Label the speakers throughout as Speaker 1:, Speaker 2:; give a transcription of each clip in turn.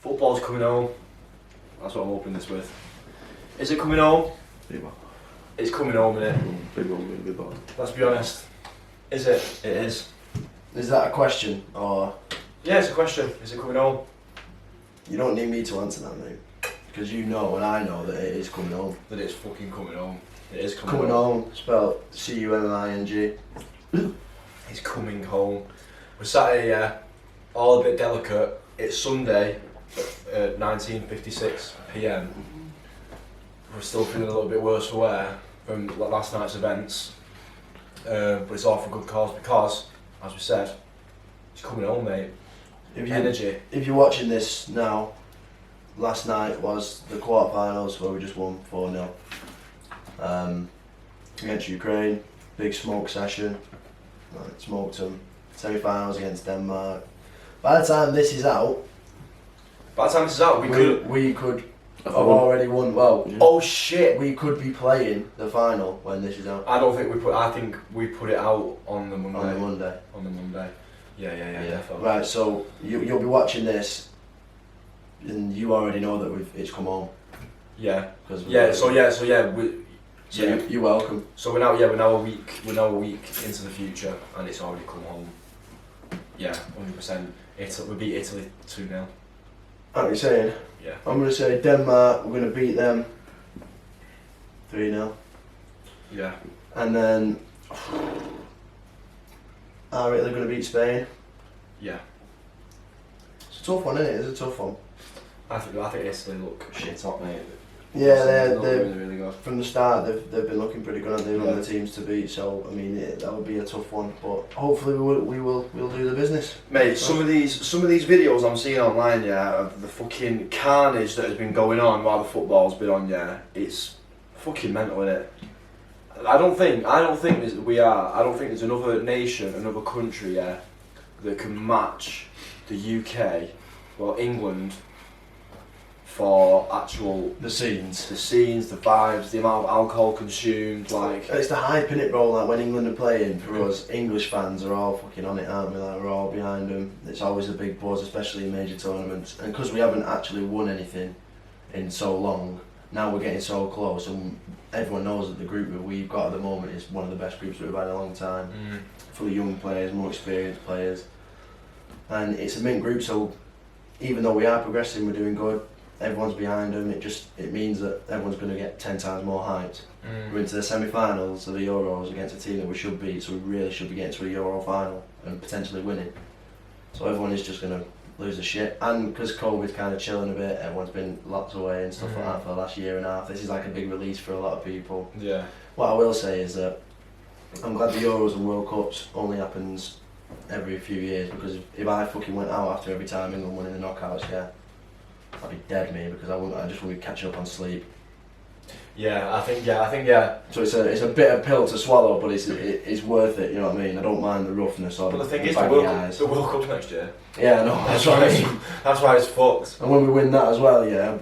Speaker 1: Football's coming home. That's what I'm opening this with. Is it coming home?
Speaker 2: Big one.
Speaker 1: It's coming home, innit?
Speaker 2: Big one, big one.
Speaker 1: Let's be honest. Is it? It is.
Speaker 3: Is that a question, or
Speaker 1: Yeah, it's a question. Is it coming home?
Speaker 3: you don't need me to answer that, mate? Because you know and I know that it is coming home.
Speaker 1: That it's fucking coming home. It is coming,
Speaker 3: Coming home, spelled C-U-M-I-N-G.
Speaker 1: It's coming home. We're sat here, all a bit delicate. It's Sunday at 19:56 PM. We're still feeling a little bit worse for wear from last night's events. But it's all for good cause because, as we said, it's coming home, mate. Energy.
Speaker 3: If you're watching this now, last night was the quarterfinals where we just won 4-0 against Ukraine. Big smoke session. Right, smoked them. Semi-finals against Denmark. By the time this is out,
Speaker 1: By the time this is out,
Speaker 3: we could have already won. Well,
Speaker 1: oh shit!
Speaker 3: we could be playing the final when this is out.
Speaker 1: I think we put it out on the Monday.
Speaker 3: On the Monday.
Speaker 1: On the Monday. Yeah, definitely.
Speaker 3: Right, so you'll be watching this, and you already know that it's come home.
Speaker 1: Yeah.
Speaker 3: So you're welcome.
Speaker 1: So we're now a week into the future, and it's already come home. Yeah, 100%. We beat Italy 2-0.
Speaker 3: What are you saying?
Speaker 1: Yeah.
Speaker 3: I'm going to say Denmark, we're going to beat them 3-0.
Speaker 1: Yeah.
Speaker 3: And then, are Italy going to beat Spain?
Speaker 1: Yeah.
Speaker 3: It's a tough one, isn't it? It's a tough one.
Speaker 1: I think Italy look shit hot, mate.
Speaker 3: Yeah,
Speaker 1: They're
Speaker 3: they're
Speaker 1: really good.
Speaker 3: from the start they've been looking pretty good, and they're one of
Speaker 1: Yeah.
Speaker 3: the teams to beat. So I mean, that would be a tough one, but hopefully we'll do the business.
Speaker 1: Mate, some of these videos I'm seeing online, yeah, of the fucking carnage that has been going on while the football's been on, yeah, it's fucking mental, innit? I don't think there's another nation, another country, yeah, that can match the UK, well, England, for actual
Speaker 3: The scenes.
Speaker 1: the vibes, the amount of alcohol consumed, like.
Speaker 3: It's the hype in it, bro. Like when England are playing, for us English fans are all fucking on it, aren't we? Like we're all behind them. It's always a big buzz, especially in major tournaments. And because we haven't actually won anything in so long, now we're getting so close, and everyone knows that the group that we've got at the moment is one of the best groups that we've had in a long time. Full of young players, more experienced players, and it's a mint group. So even though we are progressing, we're doing good. Everyone's behind them. It means that everyone's going to get 10 times more hyped. We're into the semi-finals of the Euros against a team that we should beat, so we really should be getting to a Euro final and potentially winning. So everyone is just going to lose their shit. And because COVID's kind of chilling a bit, everyone's been locked away and stuff like that for the last year and a half. This is like a big release for a lot of people.
Speaker 1: Yeah.
Speaker 3: What I will say is that I'm glad the Euros and World Cups only happens every few years, because if I fucking went out after every time England won in the knockouts, yeah, I'd be dead, me, because I just wouldn't be catching up on sleep.
Speaker 1: Yeah, I think.
Speaker 3: So it's a bitter pill to swallow, but it's worth it. You know what I mean? I don't mind the roughness or
Speaker 1: But the thing is,
Speaker 3: baggy eyes.
Speaker 1: the World Cup's next year.
Speaker 3: Yeah, I know. That's what I mean.
Speaker 1: That's why it's fucked.
Speaker 3: And when we win that as well, yeah,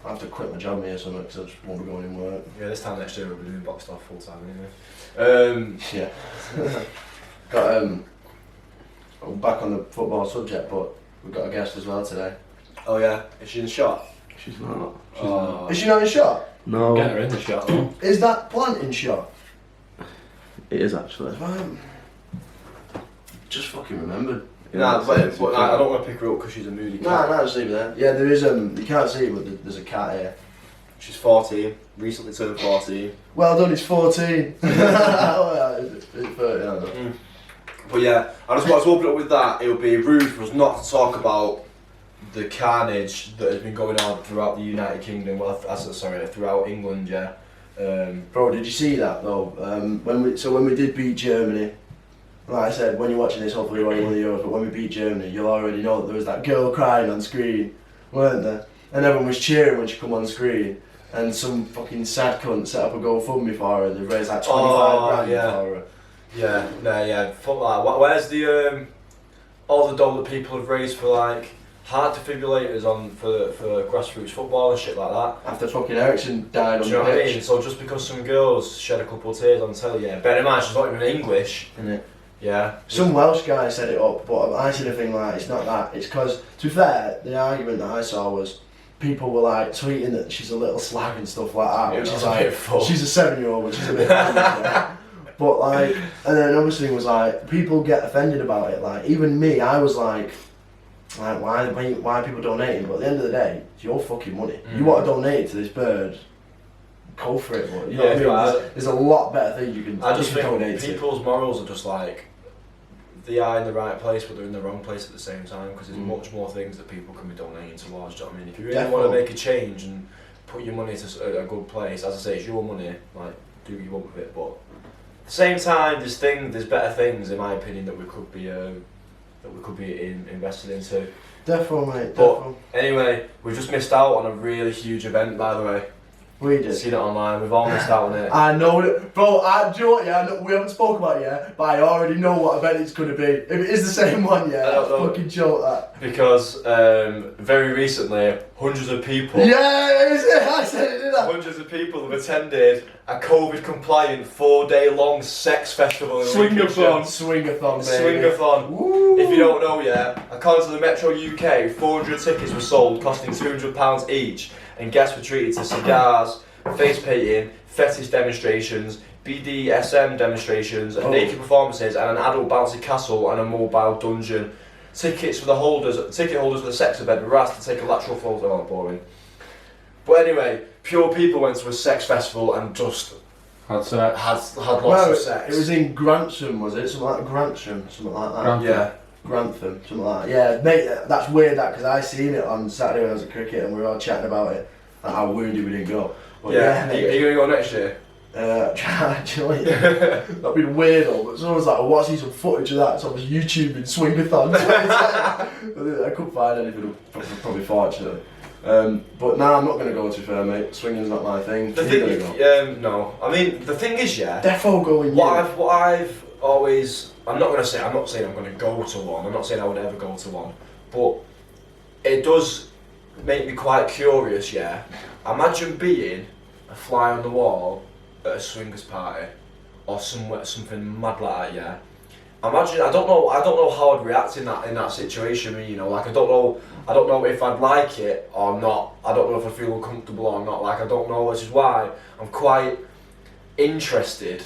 Speaker 3: I have to quit my job here or something, because I just won't be going in work.
Speaker 1: Yeah, this time next year we'll be doing boxed off full time anyway.
Speaker 3: Yeah. Got back on the football subject, but we've got a guest as well today.
Speaker 1: Oh yeah, is she in the shot?
Speaker 2: She's not.
Speaker 3: Is she not in shot?
Speaker 2: No.
Speaker 1: Get her in the shot though.
Speaker 3: Is that plant in shot?
Speaker 2: It is actually.
Speaker 3: Just fucking remembered.
Speaker 1: Nah, but I don't want to pick her up because she's a moody cat.
Speaker 3: Nah, just leave it there. Yeah, there is you can't see, but there's a cat here.
Speaker 1: She's 14, recently turned 14.
Speaker 3: Well done, he's 14. It's 30, I don't know.
Speaker 1: But yeah, I just want to open up with that. It would be rude for us not to talk about the carnage that has been going on throughout the United Kingdom. Well, throughout England, yeah.
Speaker 3: Bro, did you see that though? When we did beat Germany, like I said, when you're watching this, hopefully you already won the Euros, but when we beat Germany, you'll already know that there was that girl crying on screen, weren't there? And everyone was cheering when she come on screen, and some fucking sad cunt set up a GoFundMe for her, and they've raised like 25 grand for her.
Speaker 1: Yeah, no, yeah. Fuck that. Where's the all the dough that people have raised for like heart defibrillators for grassroots football and shit like that?
Speaker 3: After fucking Ericsson died on
Speaker 1: Do you know
Speaker 3: the
Speaker 1: what I
Speaker 3: pitch.
Speaker 1: mean? So just because some girls shed a couple of tears on telly, yeah. Bear in mind she's not even English.
Speaker 3: Innit?
Speaker 1: Yeah.
Speaker 3: Some Welsh guy set it up, but I see the thing like it's not that. It's because, to be fair, the argument that I saw was people were like tweeting that she's a little slag and stuff like that,
Speaker 1: Yeah,
Speaker 3: which is
Speaker 1: that's a
Speaker 3: like
Speaker 1: bit full.
Speaker 3: she's a 7-year-old, which is a bit. But like, and then another thing was like people get offended about it. Like even me, I was like why are people donating? But at the end of the day, it's your fucking money. You want to donate to this bird, go for it. But you know what I mean? There's a lot better things you can.
Speaker 1: I just think
Speaker 3: donate
Speaker 1: people's morals are just like they are in the right place, but they're in the wrong place at the same time because there's much more things that people can be donating towards. Do you know what I mean? If you really want to make a change and put your money to a good place, as I say, it's your money. Like, do what you want with it, but at the same time, there's better things, in my opinion, that we could be invested into.
Speaker 3: Definitely, mate.
Speaker 1: But anyway, we've just missed out on a really huge event, by the way.
Speaker 3: We did.
Speaker 1: Seen it online. We've all missed out on it.
Speaker 3: I know it, bro. Do you know what? Yeah, we haven't spoken about it yet, but I already know what event it's going to be. If it is the same one, yeah,
Speaker 1: I don't know.
Speaker 3: fucking joke that.
Speaker 1: Because very recently, hundreds of people.
Speaker 3: Yeah, I said it, didn't I?
Speaker 1: Hundreds of people have attended a COVID-compliant 4-day-long sex festival in
Speaker 3: Swingathon, baby.
Speaker 1: Swingathon.
Speaker 3: Woo.
Speaker 1: If you don't know, yeah, according to the Metro UK, 400 tickets were sold, costing £200 each, and guests were treated to cigars, face painting, fetish demonstrations, BDSM demonstrations, naked performances, and an adult bouncy castle and a mobile dungeon. Ticket holders for the sex event were asked to take a lateral photo. Oh, boring. But anyway, pure people went to a sex festival and just
Speaker 2: Had sex.
Speaker 1: had lots of sex.
Speaker 3: It was in Grantham, was it? Something like Grantham, something like that.
Speaker 1: Yeah.
Speaker 3: Grantham, something like that. Yeah, mate, that's weird that because I seen it on Saturday when I was at cricket and we were all chatting about it, like how wounded we didn't go. But
Speaker 1: Yeah. Are
Speaker 3: mate,
Speaker 1: you going to go next year?
Speaker 3: actually, that'd be weird, but someone's like, "What's see some footage of that?" So I was YouTubing Swingathon. I couldn't find anything, probably fortunately. But nah, I'm not going to go, to be fair, mate. Swinging's not my thing.
Speaker 1: The
Speaker 3: You're
Speaker 1: thing,
Speaker 3: gonna go.
Speaker 1: no. I mean, the thing is, yeah.
Speaker 3: Defo going.
Speaker 1: What I've always, I'm not saying I'm going to go to one. I'm not saying I would ever go to one, but it does make me quite curious. Yeah. Imagine being a fly on the wall at a swingers party or something mad like that. Yeah. Imagine, I don't know how I'd react in that situation. You know, like I don't know if I'd like it or not. I don't know if I feel uncomfortable or not. Like I don't know, which is why I'm quite interested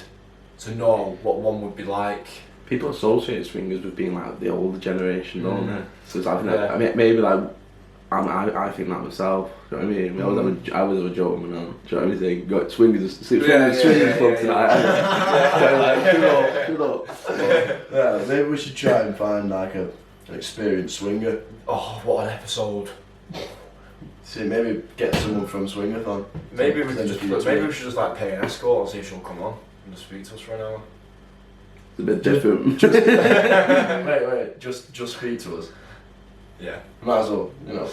Speaker 1: to know what one would be like.
Speaker 2: People associate swingers with being like the older generation, don't they? So it's I mean, maybe like I think that myself. Do you know what I mean? I was a joke, man. Do you know what I mean? Saying, got swingers club tonight. Good up.
Speaker 3: Yeah, maybe we should try and find like an experienced swinger.
Speaker 1: Oh, what an episode!
Speaker 3: See, maybe get someone from Swingathon.
Speaker 1: Maybe we should just like pay an escort and see if she'll come on and just speak to us for an hour.
Speaker 2: It's a bit different.
Speaker 3: Wait, just speak to us.
Speaker 1: Yeah.
Speaker 3: Might as well, you know.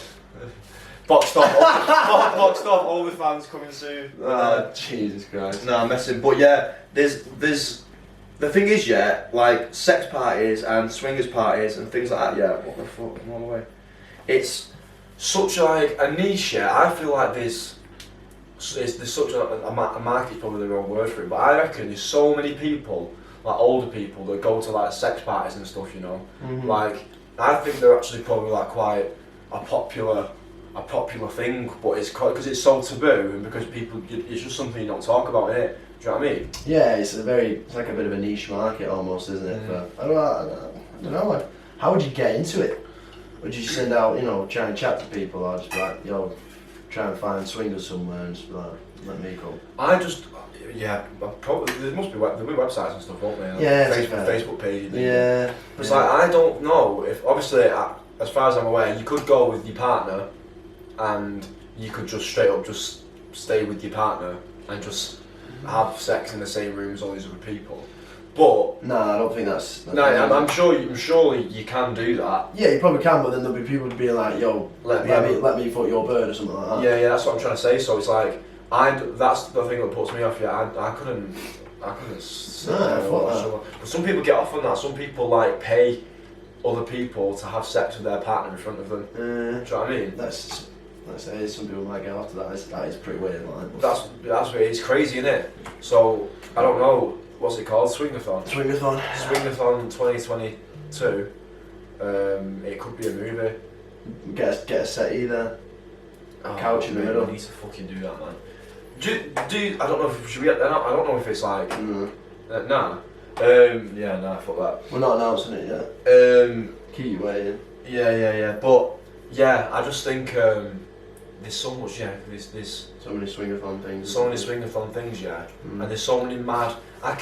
Speaker 1: Boxed off, OnlyFans coming soon.
Speaker 3: Jesus Christ.
Speaker 1: No, I'm messing. But yeah, there's the thing is, yeah, like sex parties and swingers parties and things like that. Yeah, what the fuck? I'm on the way. It's such like a niche. Yeah, I feel like there's such a market's probably the wrong word for it, but I reckon there's so many people, like older people, that go to like sex parties and stuff. You know, like I think they're actually probably like quite a popular thing, but it's quite because it's so taboo and because people, it's just something you don't talk about, innit? Do you know what I mean?
Speaker 3: Yeah, it's like a bit of a niche market almost, isn't it? But I don't know. Like, how would you get into it? Would you send out, try and chat to people, or just be like, try and find swingers somewhere and just be like, let me go?
Speaker 1: Probably there must be websites and stuff, won't there?
Speaker 3: Yeah,
Speaker 1: Facebook pages.
Speaker 3: Yeah.
Speaker 1: But it's like I don't know if obviously, as far as I'm aware, you could go with your partner, and you could just straight up just stay with your partner and just have sex in the same room as all these other people. But
Speaker 3: no, I don't think that's
Speaker 1: no. I'm surely you can do that.
Speaker 3: Yeah, you probably can, but then there'll be people being like, "Yo, let me fuck your bird" or something like that.
Speaker 1: Yeah, that's what I'm trying to say. So it's like that's the thing that puts me off. Yeah, I couldn't. But some people get off on that. Some people like pay other people to have sex with their partner in front of them. Do you know what I mean?
Speaker 3: That's some people might get off to that. That is pretty weird, like.
Speaker 1: That's it's crazy, isn't it? So I don't know. what's it called? Swingathon.
Speaker 3: Swingathon.
Speaker 1: Swingathon 2022. It could be a movie.
Speaker 3: Get a settee there.
Speaker 1: Oh,
Speaker 3: Couch in the middle.
Speaker 1: We need to fucking do that, man. I don't know if should we. I don't know if it's like. Nah. Yeah, nah. Fuck that.
Speaker 3: We're not announcing it yet. Keep you waiting.
Speaker 1: Yeah. But yeah, I just think there's so much. Yeah, there's
Speaker 3: so many swingathon things.
Speaker 1: So many swingathon things. Yeah, and there's so many mad. I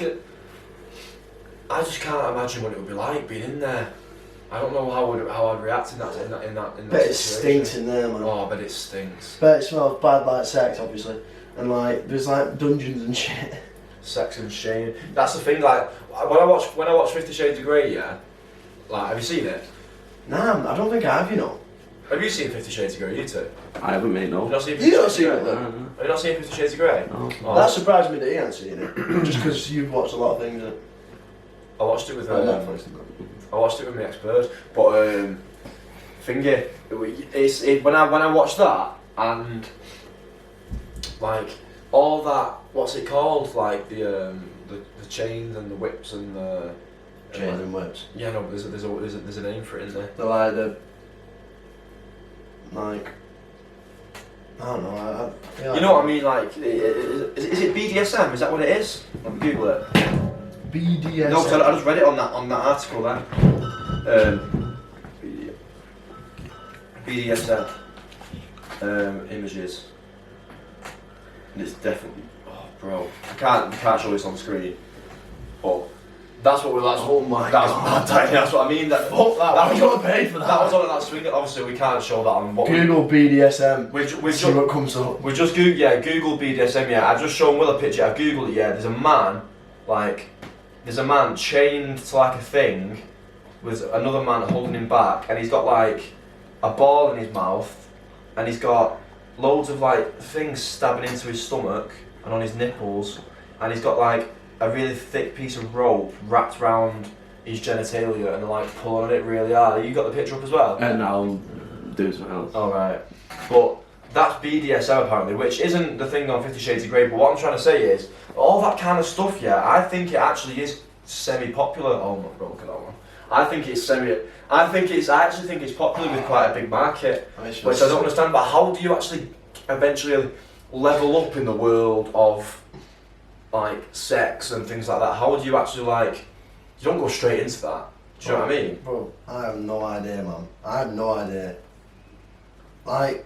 Speaker 1: just can't imagine what it would be like being in there. I don't know how I'd react in that
Speaker 3: Bet it
Speaker 1: situation.
Speaker 3: stinks in there, man.
Speaker 1: Oh, I bet it stinks.
Speaker 3: Bet it smells bad like sex, obviously. And like, there's like dungeons and shit.
Speaker 1: Sex and shame. That's the thing. Like when I watch 50 Shades of Grey, yeah. Like, have you seen it?
Speaker 3: Nah, I don't think I have. You know.
Speaker 1: Have you seen 50 Shades of Grey? You two?
Speaker 2: I haven't, mate, no.
Speaker 1: Have you not seen 50
Speaker 3: You don't
Speaker 1: Shades
Speaker 3: see
Speaker 1: of
Speaker 3: it,
Speaker 1: Grey?
Speaker 3: though.
Speaker 1: Have you not seen 50 Shades of Grey?
Speaker 2: No.
Speaker 1: Oh,
Speaker 3: That surprised me that he hadn't seen it. Just because you've watched a lot of things.
Speaker 1: I watched it with
Speaker 3: Netflix.
Speaker 1: I watched it with my ex-bird, but thingy, when I watched that and like all that, what's it called? Like the chains and the whips and the
Speaker 3: Chains and whips.
Speaker 1: Yeah, no, but there's a name for it, isn't there?
Speaker 3: They're like I don't know.
Speaker 1: You know what I mean? Like, is it BDSM? Is that what it is? I'll Google it.
Speaker 3: BDSM.
Speaker 1: No, 'cause I just read it on that article there. BDSM images, and it's definitely. Oh, bro, we can't show this on screen, but that's what we're.
Speaker 3: Oh my
Speaker 1: that's
Speaker 3: God.
Speaker 1: That's what I mean. That
Speaker 3: Fuck that.
Speaker 1: that
Speaker 3: We got paid for that.
Speaker 1: That was on that swing. Obviously, we can't show that on what.
Speaker 3: Google BDSM.
Speaker 1: We've
Speaker 3: See what comes up.
Speaker 1: We just Google BDSM. Yeah, I've just shown Will a picture. I've googled it. Yeah, there's a man chained to like a thing, with another man holding him back, and he's got like a ball in his mouth, and he's got loads of like things stabbing into his stomach and on his nipples, and he's got like a really thick piece of rope wrapped around his genitalia, and they're like pulling on it really hard. You got the picture up as well?
Speaker 2: And I'll do something else.
Speaker 1: Alright. But that's BDSM apparently, which isn't the thing on 50 Shades of Grey, but what I'm trying to say is, all that kind of stuff, yeah, I think it actually is semi-popular. Oh my god, look at that one. I actually think it's popular with quite a big market, which I don't understand, but how do you actually eventually level up in the world of like sex and things like that? How do you actually you don't go straight into that, do you know what I mean?
Speaker 3: Bro, I have no idea, man. I have no idea. Like,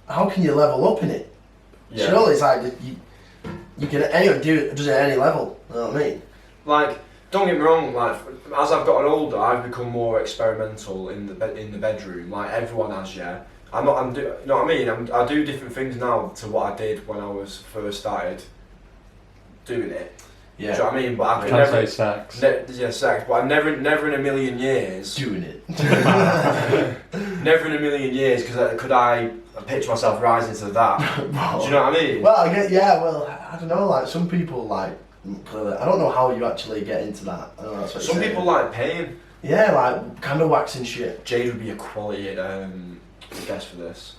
Speaker 3: how can you level up in it?
Speaker 1: Yeah.
Speaker 3: Surely it's like, you can anyone do it at any level, you know what I mean?
Speaker 1: Like, don't get me wrong, like, as I've gotten older, I've become more experimental in the bedroom, like everyone has, yeah. You know what I mean? I do different things now to what I did when I was first started doing it.
Speaker 3: Yeah.
Speaker 1: Do you know what I mean? But I could
Speaker 4: Can't
Speaker 1: never.
Speaker 4: say sex.
Speaker 1: Yeah, sex. But I never in a million years.
Speaker 3: Doing it.
Speaker 1: Never in a million years, because could I picture myself rising to that? Do you know what I mean?
Speaker 3: Well, I don't know, like, some people, like, clearly, I don't know how you actually get into that. I don't know, that's what
Speaker 1: Some
Speaker 3: you're
Speaker 1: people
Speaker 3: saying.
Speaker 1: like pain.
Speaker 3: Yeah, like, candle waxing shit.
Speaker 1: Jade would be a quality guest for this.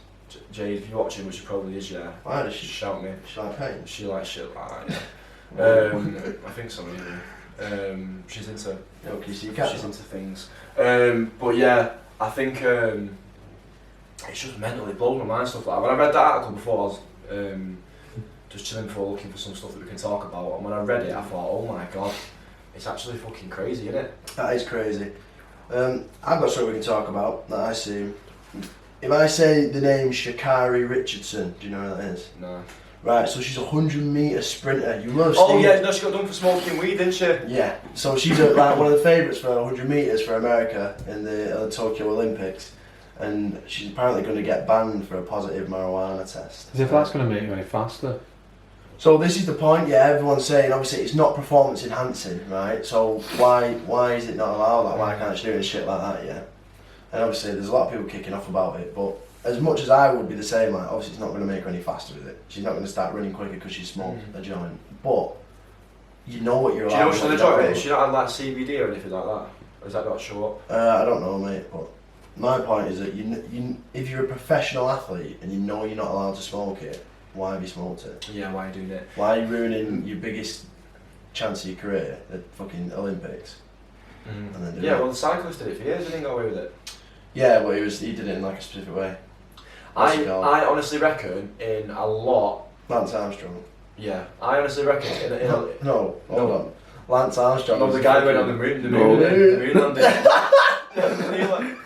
Speaker 1: Jade, if you're watching, which she probably is, yeah.
Speaker 3: Why does
Speaker 1: Just
Speaker 3: she
Speaker 1: shout me.
Speaker 3: like pain?
Speaker 1: She likes shit like that, yeah. I think so, yeah. She's into.
Speaker 3: Okay, so you can't.
Speaker 1: She's into things. But yeah, I think it's just mental. It blows my mind, stuff like that. When I read that article before, I was just chilling before looking for some stuff that we can talk about. And when I read it, I thought, oh my god, it's actually fucking crazy, isn't it?
Speaker 3: That is crazy. I've got something we can talk about that I see. If I say the name Sha'Carri Richardson, do you know who that is?
Speaker 1: No.
Speaker 3: Right, so she's a 100-metre sprinter. You will have
Speaker 1: Oh
Speaker 3: seen
Speaker 1: yeah, no, she got done for smoking weed, didn't she?
Speaker 3: Yeah, so she's like one of the favourites for 100 metres for America in the Tokyo Olympics, and she's apparently going to get banned for a positive marijuana test.
Speaker 4: As if that's going to make you any faster.
Speaker 3: So this is the point, yeah, everyone's saying obviously it's not performance enhancing, right? So why is it not allowed? Like, why can't she do shit like that, yeah? And obviously there's a lot of people kicking off about it, but as much as I would be the same, like, obviously it's not going to make her any faster with it. She's not going to start running quicker because she smoked a joint. But you know what you're
Speaker 1: Do you know
Speaker 3: allowed.
Speaker 1: what's on the joint? Is she not had like CBD or anything like that? Or does that not show up?
Speaker 3: I don't know, mate, but my point is that you if you're a professional athlete and you know you're not allowed to smoke it, why have you smoked it?
Speaker 1: Yeah, why are you doing it?
Speaker 3: Why are you ruining your biggest chance of your career, the fucking Olympics. And then do
Speaker 1: Yeah,
Speaker 3: it.
Speaker 1: well, the cyclist did it for years and didn't go away with it.
Speaker 3: Yeah, but he did it in like a specific way.
Speaker 1: I honestly reckon in a lot.
Speaker 3: Lance Armstrong.
Speaker 1: Yeah, I honestly reckon in a
Speaker 3: No, hold on. Lance Armstrong.
Speaker 1: no,
Speaker 3: was
Speaker 1: the
Speaker 3: a
Speaker 1: guy who went
Speaker 3: fucking-
Speaker 1: on the moon,
Speaker 2: No.
Speaker 1: moon landing.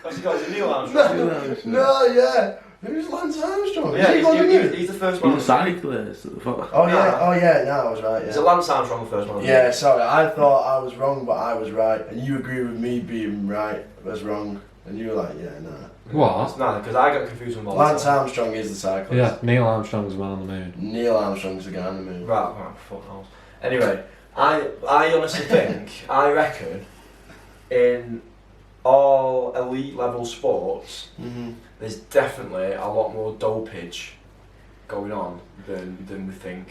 Speaker 1: What's he called? Is it Neil Armstrong?
Speaker 3: No, yeah. Who's Lance Armstrong?
Speaker 1: Yeah,
Speaker 3: Is he going to do?
Speaker 1: he's the first one.
Speaker 2: He's a cyclist. Fuck.
Speaker 3: Oh yeah, no, I was right.
Speaker 1: Is
Speaker 3: Yeah.
Speaker 1: it Lance Armstrong the first one?
Speaker 3: Yeah, sorry, I thought I was wrong, but I was right, and you agree with me being right was wrong, and you were like, yeah, nah.
Speaker 4: What?
Speaker 1: No, because I got confused with
Speaker 3: Lance Armstrong is the cyclist.
Speaker 4: Yeah, Neil Armstrong's man on the moon.
Speaker 3: Neil Armstrong's the guy on the moon.
Speaker 1: Right, fuck knows. Anyway, I honestly think, I reckon, in all elite level sports, there's definitely a lot more dopage going on than we think.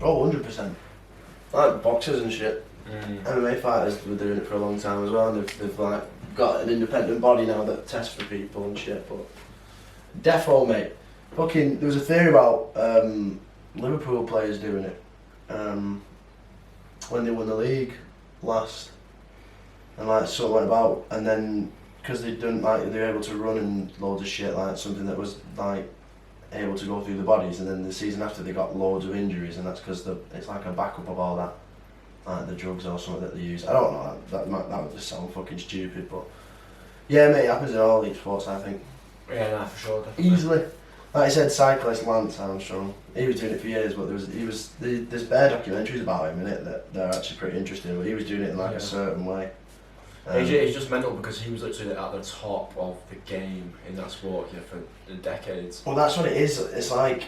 Speaker 3: Oh, 100%. Like boxers and shit. MMA fighters were doing it for a long time as well, and they've like got an independent body now that tests for people and shit. But defo, mate. Fucking, there was a theory about Liverpool players doing it when they won the league last, and like sort of went about, and then because they didn't like they were able to run and loads of shit, like something that was like able to go through the bodies, and then the season after they got loads of injuries, and that's because it's like a backup of all that. Like the drugs or something that they use. I don't know, that would just sound fucking stupid, but yeah, mate, it happens in all these sports, I think.
Speaker 1: Yeah, nah, for sure. Definitely.
Speaker 3: Easily. Like I said, cyclist Lance Armstrong, he was doing it for years, but there's bare documentaries about him in it that they're actually pretty interesting, but he was doing it in like a certain way.
Speaker 1: He's just mental because he was literally at the top of the game in that sport for decades.
Speaker 3: Well, that's what it is. It's like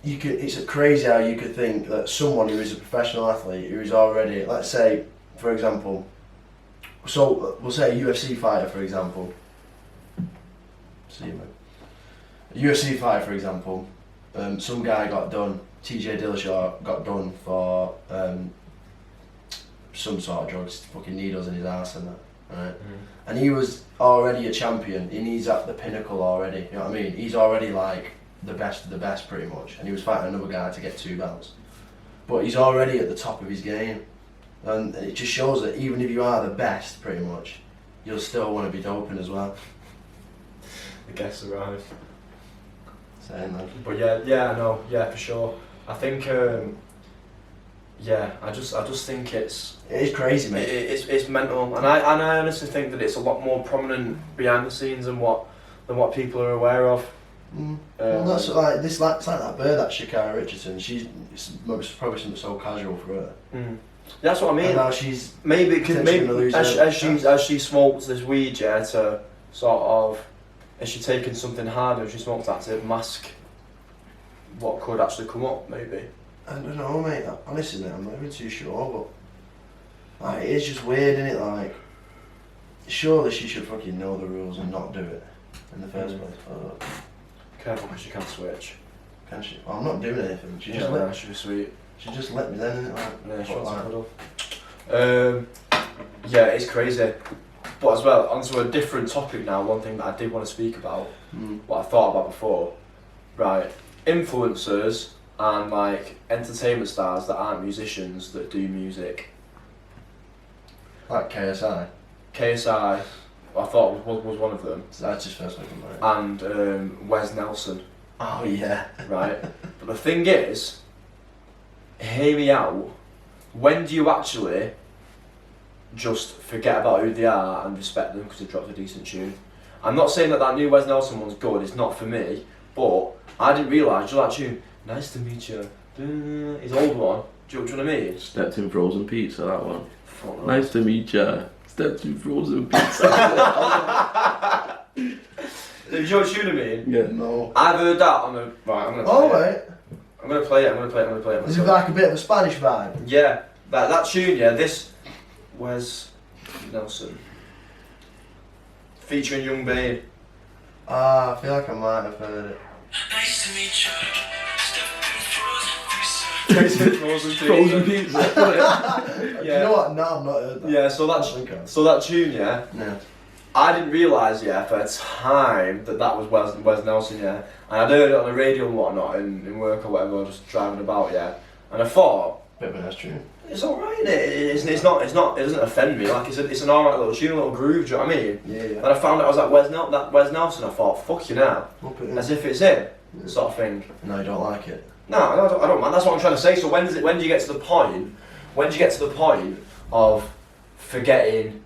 Speaker 3: it's crazy how you could think that someone who is a professional athlete who is already, let's say, for example, so we'll say a UFC fighter, for example. See you, man. A UFC fighter, for example. Some guy got done. TJ Dillashaw got done for some sort of drugs, fucking needles in his ass and that, right? And he was already a champion, and he's at the pinnacle already. You know what I mean? He's already like the best of the best, pretty much. And he was fighting another guy to get 2 belts, but he's already at the top of his game, and it just shows that even if you are the best, pretty much, you'll still want to be doping as well.
Speaker 1: The guests arrived.
Speaker 3: Saying that.
Speaker 1: But yeah, no, yeah, for sure. I think, I just think
Speaker 3: It is crazy, mate.
Speaker 1: it's mental, and I honestly think that it's a lot more prominent behind the scenes than what people are aware of.
Speaker 3: Well, that's like this, like it's like that bird, that Shakira Richardson. It's probably something so casual for her.
Speaker 1: That's what I mean.
Speaker 3: And now she's
Speaker 1: maybe
Speaker 3: potentially gonna lose
Speaker 1: as she smokes this weed, yeah, to sort of, is she taking something harder? If she smokes that to mask what could actually come up, maybe.
Speaker 3: I don't know, mate. Honestly, mate, I'm not even too sure, but like, it is just weird, isn't it? Like, surely she should fucking know the rules and not do it in the first place.
Speaker 1: Careful, because she can't switch.
Speaker 3: Can she? Well, I'm not doing anything. She just
Speaker 1: that should be sweet.
Speaker 3: She just let me then, innit? Like,
Speaker 1: Yeah, she
Speaker 3: what,
Speaker 1: wants
Speaker 3: like,
Speaker 1: to cuddle. Yeah, it's crazy. But as well, onto a different topic now, one thing that I did want to speak about, what I thought about before, right, influencers and like entertainment stars that aren't musicians that do music.
Speaker 3: like KSI.
Speaker 1: KSI, I thought was one of them,
Speaker 3: That's his first one, right?
Speaker 1: and Wes Nelson,
Speaker 3: Oh yeah.
Speaker 1: right? But the thing is, hear me out, when do you actually just forget about who they are and respect them because they dropped a decent tune? I'm not saying that new Wes Nelson one's good, it's not for me, but I didn't realise, you know that tune, nice to meet you, his old one, do you know what I mean?
Speaker 2: Stepped in frozen pizza, that one.
Speaker 1: Fuck
Speaker 2: Nice to meet ya. Stepped in frozen pizza.
Speaker 1: Do you know what tune I mean?
Speaker 2: Yeah.
Speaker 3: No.
Speaker 1: I've heard that on the, right, I'm gonna
Speaker 3: Oh
Speaker 1: play it.
Speaker 3: right.
Speaker 1: I'm gonna play it.
Speaker 3: Is it like a bit of a Spanish vibe?
Speaker 1: Yeah, that tune, yeah, this Wes Nelson. Featuring Young Bane.
Speaker 3: Ah, I feel like I might have heard it.
Speaker 5: Nice to meet you.
Speaker 2: Frozen pizza.
Speaker 3: You know what? No, I've not heard that.
Speaker 1: Yeah, so
Speaker 3: I think I-
Speaker 1: that tune, yeah,
Speaker 3: Yeah.
Speaker 1: I didn't realise, yeah, for a time that was Wes Nelson, yeah. And I'd heard it on the radio and whatnot in work or whatever, just driving about, yeah. And I thought,
Speaker 3: Bit of a nice tune.
Speaker 1: It's alright, it's not, it doesn't offend me, like it's an alright little tune, a little groove, do you know what I mean?
Speaker 3: Yeah.
Speaker 1: And I found out I was like, Wes Nelson, I thought, fuck you now,
Speaker 3: Up it in.
Speaker 1: as if it's him, sort of thing.
Speaker 3: No, you don't like it.
Speaker 1: No, I don't mind, that's what I'm trying to say, so when do you get to the point of forgetting,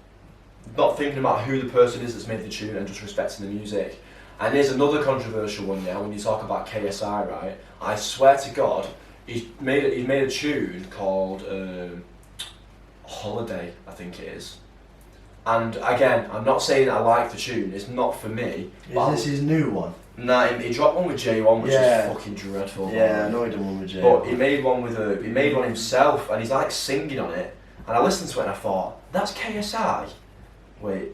Speaker 1: not thinking about who the person is that's made the tune and just respecting the music? And here's another controversial one, yeah, when you talk about KSI, right? I swear to God, he's made a tune called Holiday, I think it is. And again, I'm not saying I like the tune, it's not for me.
Speaker 3: Is this his new one?
Speaker 1: Nah, he dropped one with J1, which is fucking dreadful.
Speaker 3: Yeah, I know he done one with J1.
Speaker 1: But he made one himself, and he's like singing on it. And I listened to it and I thought, that's KSI? Wait.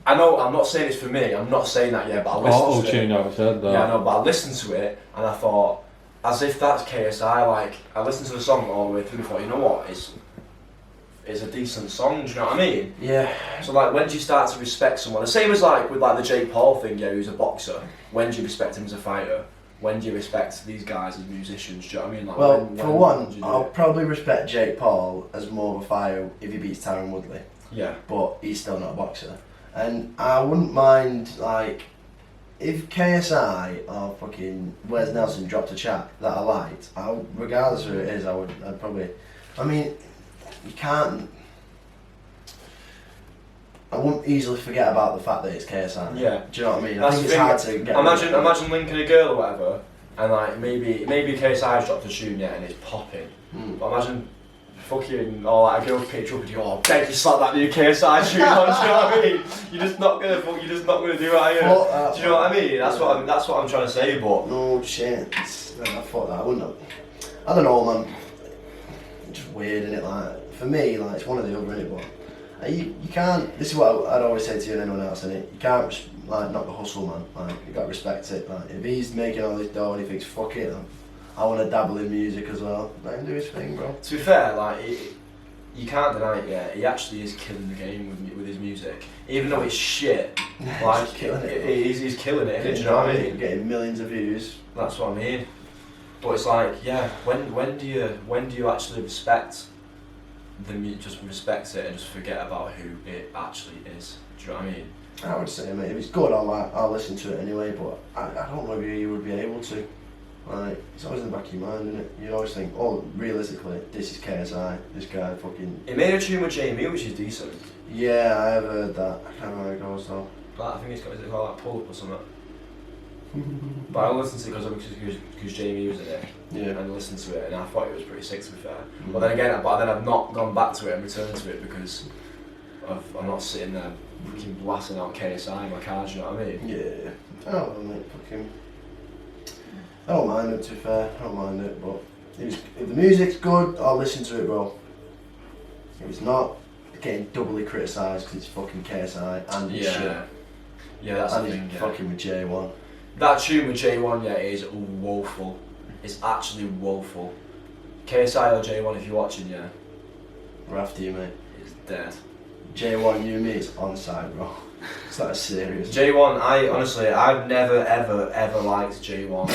Speaker 1: I know, I'm not saying it's for me, I'm not saying that yet, but I listened to it.
Speaker 4: Auto-tune, I said that.
Speaker 1: Yeah, I know, but I listened to it and I thought, as if that's KSI, like, I listened to the song all the way through and thought, you know what, it's a decent song, do you know what I mean?
Speaker 3: Yeah.
Speaker 1: So like, when do you start to respect someone? The same as like, with like the Jake Paul thing, yeah, who's a boxer. When do you respect him as a fighter? When do you respect these guys as musicians, do you know what I mean? Like,
Speaker 3: Well,
Speaker 1: when
Speaker 3: for
Speaker 1: do
Speaker 3: one,
Speaker 1: you do
Speaker 3: I'll
Speaker 1: it?
Speaker 3: probably respect Jake Paul as more of a fighter if he beats Tyron Woodley.
Speaker 1: Yeah.
Speaker 3: But he's still not a boxer. And I wouldn't mind, like, if KSI or fucking Wes Nelson dropped a chat that I liked, regardless of who it is, I'd probably, I mean, you can't, I wouldn't easily forget about the fact that it's KSI.
Speaker 1: Yeah.
Speaker 3: Do you know what I mean?
Speaker 1: That's
Speaker 3: I think
Speaker 1: the
Speaker 3: it's
Speaker 1: thing.
Speaker 3: hard to get
Speaker 1: Imagine linking a girl or whatever, and like, maybe KSI's dropped a tune yet and it's popping. But imagine fucking, like a girl's picture up and you go, oh, beg you slap that new KSI tune on, do you know what I mean? You're just not gonna do it, are you? Do you know what I mean? That's what I'm trying to say, but...
Speaker 3: No shit. I thought that I wouldn't have. I don't know, man. It's just weird, isn't it? Like, for me, like, it's one or the other, innit? But you can't. This is what I'd always say to you and anyone else, innit? You can't like knock the hustle, man. Like, you gotta respect it. Like, if he's making all this dough and he thinks, fuck it, I want to dabble in music as well. Let him do his thing, bro.
Speaker 1: To be fair, like, you can't deny it, yeah, he actually is killing the game with his music. Even though it's shit, like,
Speaker 3: He's killing it.
Speaker 1: He's killing it, do you know what I mean?
Speaker 3: Getting millions of views.
Speaker 1: That's what I mean. But it's like, yeah, when do you actually respect just respect it and just forget about who it actually is? Do you know what I mean?
Speaker 3: I would say, mate, if it's good, I'll listen to it anyway, but I don't know if you would be able to. Like, it's always in the back of your mind, isn't it? You always think, oh, realistically, this is KSI, this guy fucking...
Speaker 1: He made a tune with Jamie, which is decent.
Speaker 3: Yeah, I have heard that. I can't remember how it goes though.
Speaker 1: But I think it's got, is it called like Pull Up or something? But I listened to it because Jamie was in it.
Speaker 3: Yeah.
Speaker 1: And I listened to it and I thought it was pretty sick, to be fair. But then again, I've not gone back to it and returned to it because I'm not sitting there fucking blasting out KSI in my car, do you know what I mean?
Speaker 3: Yeah. I don't know, mate, fucking... I don't mind it, to be fair. I don't mind it, but if the music's good, I'll listen to it, bro. If it's not, it's getting doubly criticised because it's fucking KSI and it's shit.
Speaker 1: Yeah, that's
Speaker 3: and
Speaker 1: the thing,
Speaker 3: it's
Speaker 1: yeah.
Speaker 3: fucking with J1.
Speaker 1: That tune with J1, yeah, is woeful. It's actually woeful. KSI or J1, if you're watching, yeah,
Speaker 3: We're after you, mate.
Speaker 1: it's dead.
Speaker 3: J1, you and me, it's on side, bro. It's that serious.
Speaker 1: J1, I've never ever liked J1.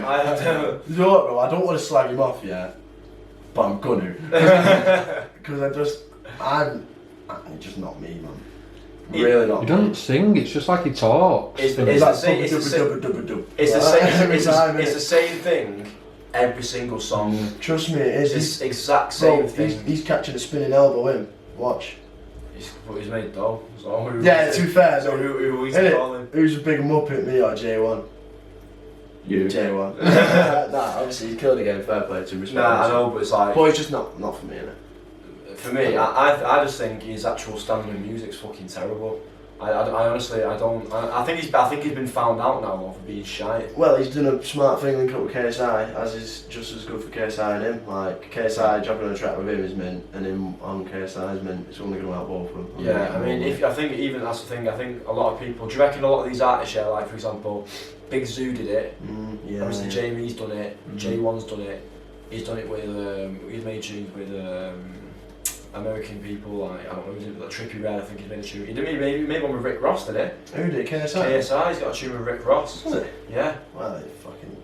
Speaker 1: I have never.
Speaker 3: You know what, bro? I don't want to slag him off yet, but I'm gonna. Because I'm just not me, man. Really not.
Speaker 4: He doesn't sing, it's just like he talks.
Speaker 1: It's the same thing every single song.
Speaker 3: Trust me, it is.
Speaker 1: It's the exact same
Speaker 3: Bro,
Speaker 1: thing.
Speaker 3: he's catching a spinning elbow in. Watch.
Speaker 1: He's made though. So who
Speaker 3: Yeah, to be fair,
Speaker 1: so
Speaker 3: though.
Speaker 1: who is
Speaker 3: Innit?
Speaker 1: he calling?
Speaker 3: Who's a big muppet, me or J1?
Speaker 2: You.
Speaker 3: J1. Nah, obviously he's killed again, fair play to him.
Speaker 1: Nah, I know, but it's like...
Speaker 3: But it's just not for me, innit?
Speaker 1: For me, I just think his actual standard of music's fucking terrible. I honestly, I don't... I think he's been found out now for being shy.
Speaker 3: Well, he's done a smart thing linked up with KSI, as is just as good for KSI and him. Like, KSI dropping on a track with him is mint, and him on KSI is mint. It's only going to help both of them.
Speaker 1: Yeah, I mean, I think even that's the thing, I think a lot of people... Do you reckon a lot of these artists, yeah, like, for example, Big Zoo did it,
Speaker 3: Yeah.
Speaker 1: obviously Jamie's done it, J1's done it, he's done it with... he's made tunes with... American people, like, I don't know, was it like Trippie Redd, I think he made a tune. He made one with Rick Ross, didn't he?
Speaker 3: Who did KSI?
Speaker 1: KSI's got a tune with Rick Ross.
Speaker 3: Was it?
Speaker 1: Yeah.
Speaker 3: Well,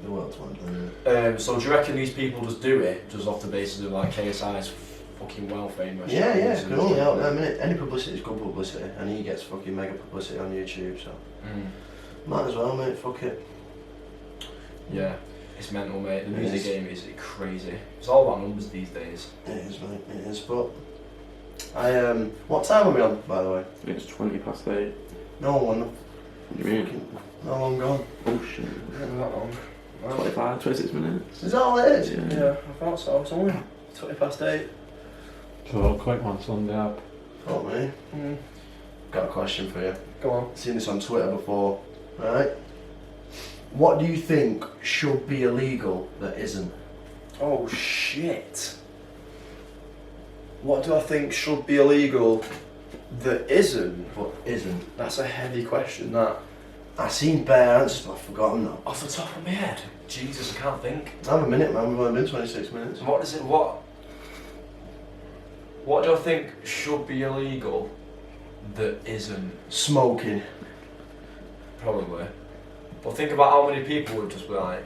Speaker 3: the world's one, isn't it?
Speaker 1: So do you reckon these people just do it just off the basis of like KSI's fucking well famous?
Speaker 3: Yeah, can only help. I mean, any publicity is good publicity, and he gets fucking mega publicity on YouTube, so might as well, mate. Fuck it.
Speaker 1: Yeah, it's mental, mate. The
Speaker 3: It
Speaker 1: music
Speaker 3: is.
Speaker 1: game is crazy. It's all about numbers these days.
Speaker 3: It is, mate. It is. But what time are we on, by the way?
Speaker 2: It's 8:20.
Speaker 3: No one.
Speaker 2: What do you mean?
Speaker 3: Fucking, no long gone.
Speaker 2: Oh shit.
Speaker 1: Not that long.
Speaker 2: 25, 26 minutes.
Speaker 3: Is that all it is?
Speaker 1: Yeah, I thought so. It's only 8:20.
Speaker 4: So quick one, Sunday up.
Speaker 3: Fuck me. Got a question for you.
Speaker 1: Go on.
Speaker 3: Seen this on Twitter before. Right. What do you think should be illegal that isn't?
Speaker 1: Oh shit. What do I think should be illegal that isn't?
Speaker 3: But isn't.
Speaker 1: That's a heavy question, that.
Speaker 3: I seen bare answers, but I've forgotten them.
Speaker 1: Off the top of my head. Jesus, I can't think.
Speaker 3: Have a minute, man. We've only been 26 minutes.
Speaker 1: What is it? What do I think should be illegal that isn't?
Speaker 3: Smoking.
Speaker 1: Probably. But think about how many people would just be like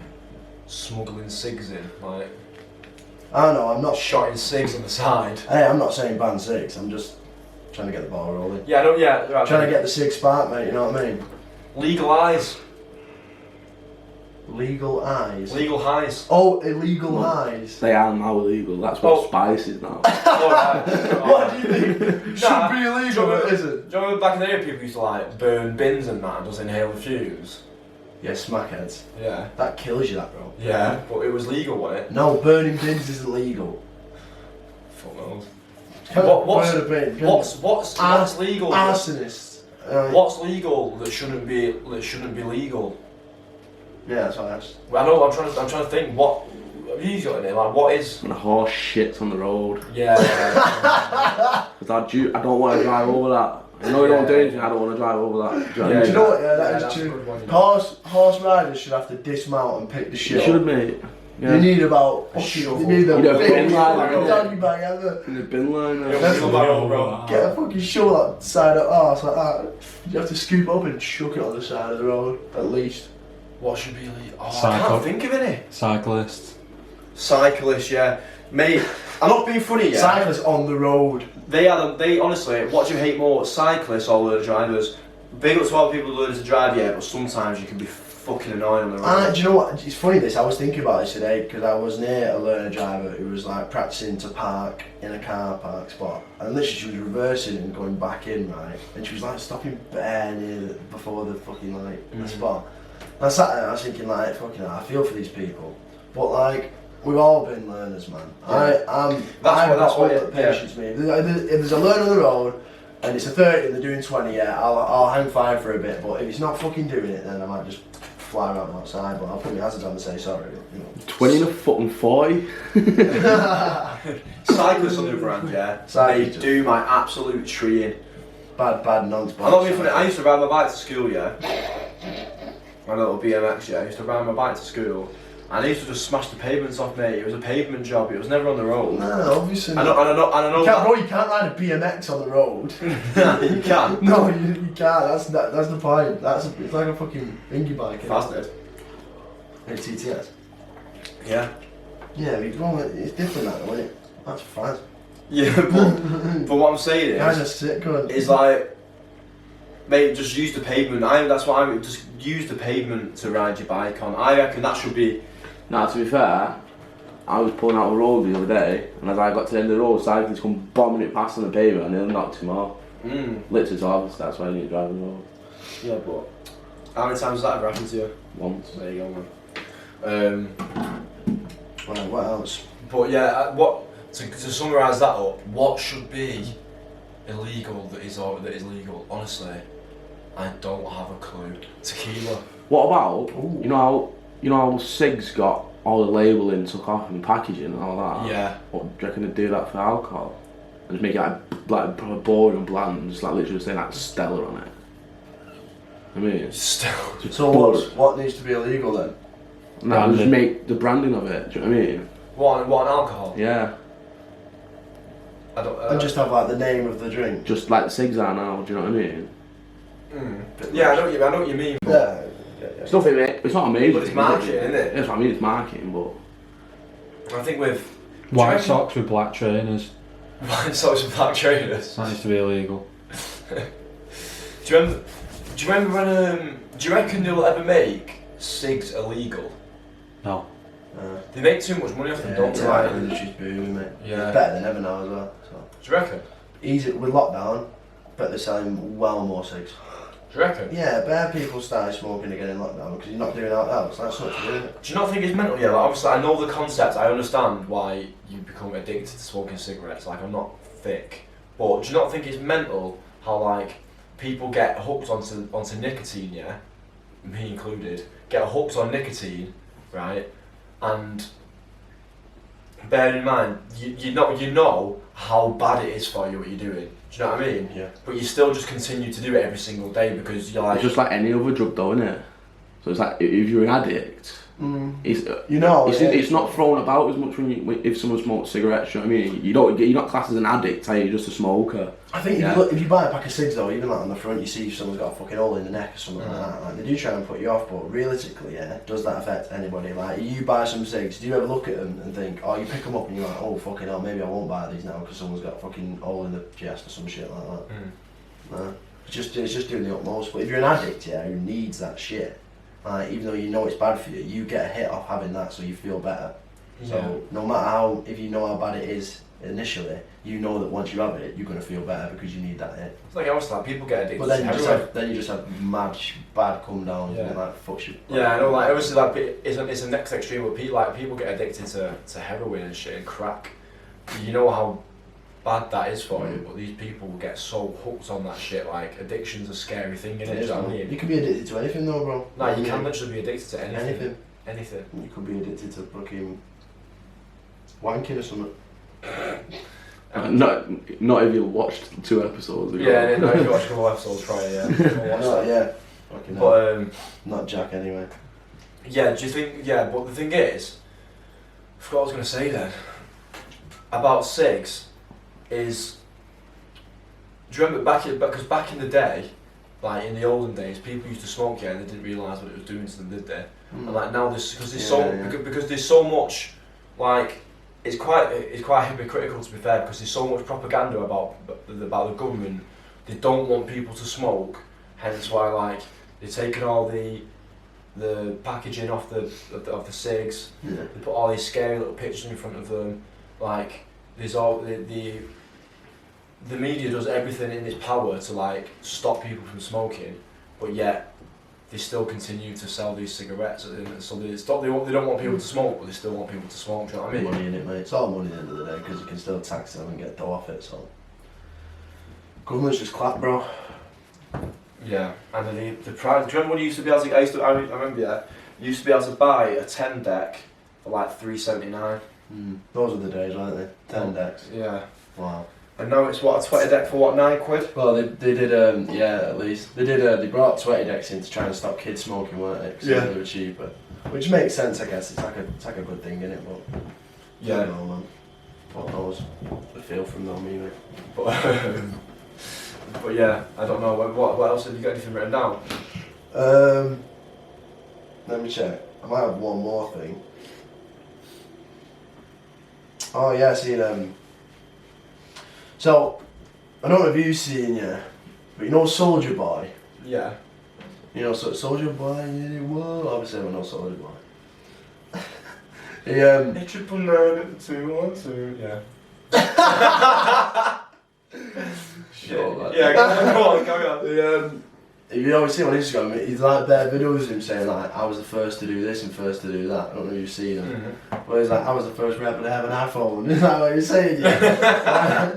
Speaker 1: smuggling cigs in, like
Speaker 3: I know. I'm not.
Speaker 1: shotting cigs on the side.
Speaker 3: Hey, I'm not saying ban 6. I'm just trying to get the ball rolling.
Speaker 1: Yeah, I don't. Yeah, right.
Speaker 3: Trying to get the 6 spark, mate. You know what I mean?
Speaker 1: Legalise.
Speaker 3: Legal eyes.
Speaker 1: Legal highs.
Speaker 3: Oh, illegal
Speaker 2: Well,
Speaker 3: eyes.
Speaker 2: They are now illegal. That's what spice is now.
Speaker 3: What do you think? Should
Speaker 1: Nah,
Speaker 3: be illegal,
Speaker 1: do you
Speaker 3: but
Speaker 1: remember-
Speaker 3: isn't.
Speaker 1: Do you remember back in the day people used to like burn bins and that and just inhale the fumes?
Speaker 3: Yeah, smackheads.
Speaker 1: Yeah.
Speaker 3: That kills you, that, bro.
Speaker 1: Yeah, but it was legal, wasn't it?
Speaker 3: No, burning bins isn't legal.
Speaker 1: Fuck knows.
Speaker 3: Burn a bin.
Speaker 1: What's legal?
Speaker 3: Arsonist.
Speaker 1: What's legal that shouldn't be legal?
Speaker 3: Yeah, that's what I asked.
Speaker 1: Well, I know. I'm trying to think. What have you got in it? Like, what is?
Speaker 2: And a horse shits on the road.
Speaker 1: Yeah.
Speaker 2: Because I don't want to drive over that. I know you don't do anything, I don't want to drive over that. Do you know what I
Speaker 3: Do
Speaker 2: mean?
Speaker 3: you know what? Yeah, that is
Speaker 1: that's a
Speaker 3: true.
Speaker 1: good one, you know.
Speaker 3: Horse riders should have to dismount and pick the
Speaker 2: You
Speaker 3: shit
Speaker 2: should,
Speaker 3: up.
Speaker 2: mate. Yeah.
Speaker 3: You need about.
Speaker 1: A
Speaker 3: You
Speaker 1: shovel.
Speaker 3: need the
Speaker 2: You know,
Speaker 3: big
Speaker 2: bin liner,
Speaker 3: fucking
Speaker 2: innit?
Speaker 3: doggy bag ever.
Speaker 2: In the bin line.
Speaker 1: Yeah,
Speaker 3: That's
Speaker 1: wheel
Speaker 3: what
Speaker 1: barrel, bro.
Speaker 3: Get a fucking shovel outside of arse like that. You have to scoop up and chuck it on the side of the road, at least.
Speaker 1: What should be illegal? Oh, I
Speaker 4: Cycle.
Speaker 1: can't think of any.
Speaker 4: Cyclist.
Speaker 1: Cyclists, yeah. Mate, I'm not being funny, yeah.
Speaker 3: Cyclists on the road.
Speaker 1: They honestly, what do you hate more, cyclists or learner drivers? Big up to all people who learn to drive, yeah, but sometimes you can be fucking annoying on the road.
Speaker 3: Do you know what? It's funny this. I was thinking about this today because I was near a learner driver who was like practicing to park in a car park spot, and literally she was reversing and going back in, right? And she was like stopping bare near before the fucking like the spot. And I sat there and I was thinking like, fucking hell, I feel for these people, but like. We've all been learners, man.
Speaker 1: Yeah.
Speaker 3: That's what
Speaker 1: it-
Speaker 3: patience me. If there's a learner on the road and it's a 30 and they're doing 20, yeah, I'll hang fire for a bit. But if he's not fucking doing it, then I might just fly around outside. But I'll put my hazards on and say sorry. You know.
Speaker 2: 20 and a fucking 40.
Speaker 1: Cyclists on the other hand, yeah, they
Speaker 3: Cyclists.
Speaker 1: do my absolute treeing.
Speaker 3: Bad nonsense.
Speaker 1: I'm not being funny, I used to ride my bike to school, yeah. My little BMX, yeah, I used to ride my bike to school. And I used to just smash the pavements off, mate. It was a pavement job, it was never on the road.
Speaker 3: No, obviously
Speaker 1: I
Speaker 3: not.
Speaker 1: know
Speaker 3: You can't, bro, you can't ride a BMX on the road.
Speaker 1: you can.
Speaker 3: No, you can't. That's the point. It's like a fucking thingy bike.
Speaker 1: Fast did.
Speaker 3: A TTS.
Speaker 1: Yeah.
Speaker 3: Yeah, it's different that though, isn't it? That's fast.
Speaker 1: Yeah, but what I'm saying
Speaker 3: Guys
Speaker 1: is,
Speaker 3: are sick, good.
Speaker 1: is like, mate, just use the pavement. That's what I mean. Just use the pavement to ride your bike on. I reckon that should be.
Speaker 2: Now, to be fair, I was pulling out a road the other day, and as I got to the end of the road, cyclists come bombing it past on the pavement, and nearly knocked him off. Literally, so obviously that's why you need to drive the road.
Speaker 1: Yeah, but how many times has that ever happened to you?
Speaker 2: Once.
Speaker 1: There you go, man.
Speaker 3: Right, what else?
Speaker 1: But yeah, to summarise that up, what should be illegal that is legal? Honestly, I don't have a clue. Tequila.
Speaker 2: What about,
Speaker 3: Ooh.
Speaker 2: you know how cigs got all the labelling took off and packaging and all that?
Speaker 1: Yeah.
Speaker 2: What, do you reckon they'd do that for alcohol? And just make it like proper boring and bland, and just like literally saying like Stella on it? I mean,
Speaker 1: Still.
Speaker 2: just
Speaker 3: So
Speaker 2: boring.
Speaker 3: what needs to be illegal then?
Speaker 2: No, just
Speaker 4: Branding.
Speaker 2: make the branding of it, do you know what I mean?
Speaker 1: What an alcohol?
Speaker 2: Yeah.
Speaker 1: I don't.
Speaker 3: And just have like the name of the drink.
Speaker 2: Just like the cigs are now. Do you know what I mean?
Speaker 1: Yeah, I know what you mean. But
Speaker 3: Yeah.
Speaker 2: It's not amazing.
Speaker 1: But it's marketing, isn't it?
Speaker 2: That's what I mean. It's marketing, but
Speaker 1: I think with
Speaker 4: White socks with black trainers.
Speaker 1: white socks with black trainers.
Speaker 4: That used to be illegal.
Speaker 1: Do you remember when? Do you reckon they'll ever make cigs illegal?
Speaker 4: No.
Speaker 1: They make too much money off them, don't they?
Speaker 3: Right,
Speaker 1: Like,
Speaker 3: the industry's booming, mate.
Speaker 1: Yeah.
Speaker 3: It's better than ever now as well. So.
Speaker 1: do you reckon?
Speaker 3: Easy with lockdown, but they're selling well more cigs.
Speaker 1: Do you reckon?
Speaker 3: Yeah, bare people started smoking again in lockdown because you're not doing anything else. That's not doing it.
Speaker 1: Do you not think it's mental? Yeah, like obviously I know the concept. I understand why you become addicted to smoking cigarettes. Like I'm not thick, but do you not think it's mental how like people get hooked onto nicotine? Yeah, me included, get hooked on nicotine, right? And bear in mind, you know how bad it is for you what you're doing. Do you know what I mean?
Speaker 3: Yeah.
Speaker 1: But you still just continue to do it every single day because you're like.
Speaker 2: it's just like any other drug, though, isn't it? So it's like if you're an addict, it's it's not thrown about as much when if someone smokes cigarettes. You know what I mean? You're not classed as an addict. You're just a smoker.
Speaker 3: I think if you buy a pack of cigs though, even like on the front, you see if someone's got a fucking hole in the neck or something like that. Like, they do try and put you off, but realistically, yeah, does that affect anybody? Like, you buy some cigs, do you ever look at them and think, oh, you pick them up and you're like, oh fucking hell, maybe I won't buy these now because someone's got a fucking hole in the chest or some shit like that. No, it's just doing the utmost. But if you're an addict, yeah, who needs that shit, like, even though you know it's bad for you, you get a hit off having that, so you feel better.
Speaker 1: Yeah.
Speaker 3: So no matter how, if you know how bad it is initially, you know that once you have it, you're gonna feel better because you need that hit.
Speaker 1: It's like I was like people get addicted.
Speaker 3: But then
Speaker 1: to
Speaker 3: you
Speaker 1: heroin.
Speaker 3: just have mad bad come down
Speaker 1: Yeah.
Speaker 3: and like fucks you.
Speaker 1: Yeah, I know. Like obviously, like it's a next extreme where people get addicted to heroin and shit and crack. You know how bad that is for you, but these people get so hooked on that shit. Like addiction's a scary thing, innit? Do you know what I mean?
Speaker 3: You can be addicted to anything though, bro.
Speaker 1: No, you can literally be addicted to anything.
Speaker 3: Anything.
Speaker 1: Anything.
Speaker 3: You could be addicted to fucking wanking or something.
Speaker 2: Not if you watched 2 episodes ago.
Speaker 1: Yeah, no, if you watch a couple episodes prior, yeah. Go watch
Speaker 3: No,
Speaker 1: that.
Speaker 3: yeah. Fucking hell.
Speaker 1: But
Speaker 3: Not Jack anyway.
Speaker 1: yeah, do you think? Yeah, but the thing is, I forgot what I was gonna say then. About cigs, is. Do you remember because back in the day, like in the olden days, people used to smoke, yeah, and they didn't realise what it was doing to them, did they? And like now, because there's so much, like it's quite hypocritical to be fair, because there's so much propaganda about the government. They don't want people to smoke, hence why like they're taking all the packaging off the cigs.
Speaker 3: Yeah.
Speaker 1: They put all these scary little pictures in front of them. Like there's all the media does everything in its power to like stop people from smoking, but yet they still continue to sell these cigarettes. So they don't want people to smoke, but they still want people to smoke. Do you know what I mean?
Speaker 3: Money in it, mate. It's all money at the end of the day because you can still tax them and get dough off it. So government's just clap, bro.
Speaker 1: Yeah, and then the price. Do you remember when you used to be able to? I remember. Yeah, you used to be able to buy a 10 deck for like $3.79.
Speaker 3: Those are the days, aren't they? 10 decks.
Speaker 1: Yeah.
Speaker 3: Wow.
Speaker 1: And now it's what, a 20 deck for what, £9?
Speaker 3: Well, they did, yeah, at least. They brought 20 decks in to try and stop kids smoking, weren't they? 'Cause they were cheaper. Which makes sense, I guess. It's like a good thing, innit? But,
Speaker 1: Yeah.
Speaker 3: I don't know, man. What knows? The feel from them, anyway.
Speaker 1: But yeah, I don't know. What else have you got? Anything written down?
Speaker 3: Let me check. I might have one more thing. Oh, yeah, I seen, so, I don't know if you've seen, yeah, but you know Soldier Boy?
Speaker 1: Yeah.
Speaker 3: You know, Soldier Boy, whoa, obviously I know Soldier Boy. He,
Speaker 1: Triple 9 yeah.
Speaker 3: Shit.
Speaker 1: Yeah, go on, carry on.
Speaker 3: You always see him on Instagram, he's like there videos of him saying like, I was the first to do this and first to do that. I don't know if you've seen him. But he's like, I was the first rapper to have an iPhone. Is that what you're saying? Yeah.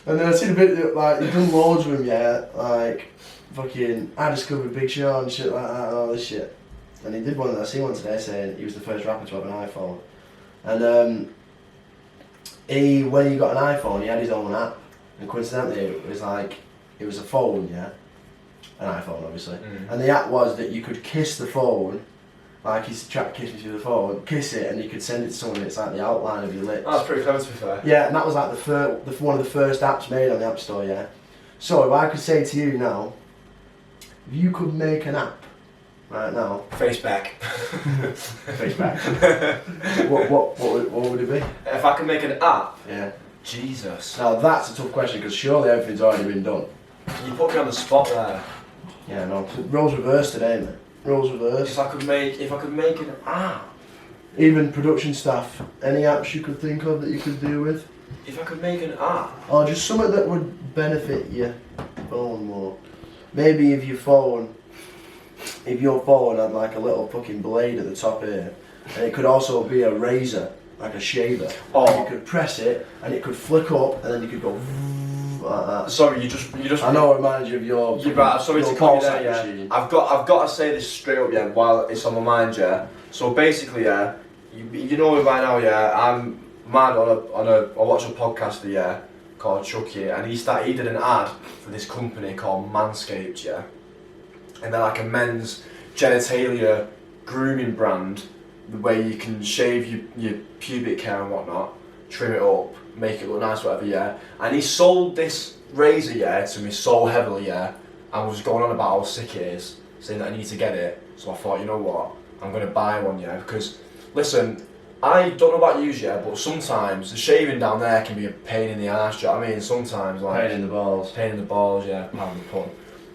Speaker 3: And then I seen a bit like, he's done loads with him, yeah, like, fucking, I discovered Big Sean and shit like that and all this shit. And he did one, I seen one today saying he was the first rapper to have an iPhone. And when he got an iPhone, he had his own app. And coincidentally, it was a phone, yeah? An iPhone, obviously. And the app was that you could kiss the phone like he's trying to kiss me through the phone, kiss it, and you could send it to someone. And it's like the outline of your lips.
Speaker 1: Oh, that's pretty clever to be fair.
Speaker 3: Yeah, and that was like one of the first apps made on the App Store. Yeah. So if I could say to you now, if you could make an app right now,
Speaker 1: Face back.
Speaker 3: face back, what would it be?
Speaker 1: If I could make an app,
Speaker 3: Yeah.
Speaker 1: Jesus.
Speaker 3: Now that's a tough question because surely everything's already been done.
Speaker 1: You put me on the spot there.
Speaker 3: Yeah, no. Roles reversed today, man. Roles reversed.
Speaker 1: If I could make an app.
Speaker 3: Even production staff. Any apps you could think of that you could do with?
Speaker 1: If I could make an app.
Speaker 3: Or just something that would benefit your phone more. Maybe if your phone had like a little fucking blade at the top here, and it could also be a razor, like a shaver.
Speaker 1: Oh.
Speaker 3: And you could press it, and it could flick up, and then you could go like that.
Speaker 1: Sorry, you just.
Speaker 3: I know it reminds you of your.
Speaker 1: You're right. I'm sorry
Speaker 3: your
Speaker 1: to call you
Speaker 3: ball
Speaker 1: there.
Speaker 3: sack
Speaker 1: Yeah.
Speaker 3: machine.
Speaker 1: I've got to say this straight up. Yeah. While it's on my mind. Yeah. So basically, yeah. You know me by now. Yeah. I'm mad on a. I watch a podcaster. Yeah. Called Chucky, and he did an ad for this company called Manscaped. Yeah. And they're like a men's genitalia grooming brand, where you can shave your pubic hair and whatnot, trim it up, make it look nice, whatever, yeah. And he sold this razor, yeah, to me so heavily, yeah, and was going on about how sick it is, saying that I need to get it. So I thought, you know what, I'm going to buy one, yeah, because, listen, I don't know about you, yeah, but sometimes the shaving down there can be a pain in the arse, do you know what I mean? Sometimes, like...
Speaker 3: Pain in the balls.
Speaker 1: Pain in the balls, yeah, pardon the pun.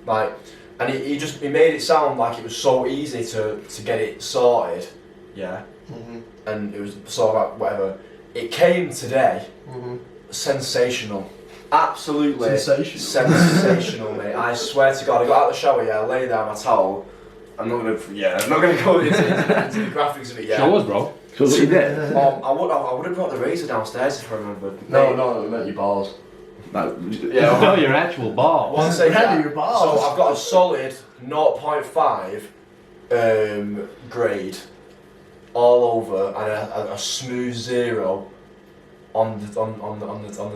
Speaker 1: Like, and he made it sound like it was so easy to get it sorted, yeah, and it was sort of like whatever. It came today, sensational, absolutely sensational, mate. I swear to God, I got out of the shower, yeah, I lay there on my towel. I'm not gonna go into the graphics of it, yeah.
Speaker 4: Show us, bro.
Speaker 2: So what you did?
Speaker 1: I would have brought the razor downstairs if I remembered.
Speaker 3: No, it meant your balls.
Speaker 2: Like,
Speaker 1: Yeah.
Speaker 4: No, your actual bar.
Speaker 1: One second.
Speaker 3: Really, your balls.
Speaker 1: So I've got a solid 0.5 grade all over and a smooth 0 on the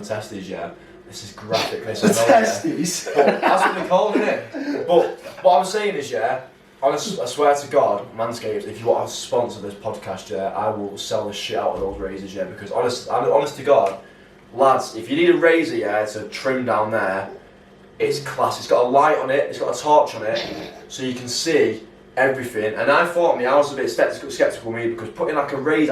Speaker 1: testes. Yeah, this is graphic. This
Speaker 3: The
Speaker 1: I know,
Speaker 3: testes.
Speaker 1: yeah. But that's what they're calling it. But what I'm saying is, yeah, I swear to God, Manscaped, if you want to sponsor this podcast, yeah, I will sell the shit out of those razors, yeah, because honest to God. Lads, if you need a razor, yeah, to trim down there, it's class. It's got a light on it, it's got a torch on it, so you can see everything. And I was a bit sceptical me, because putting like a blade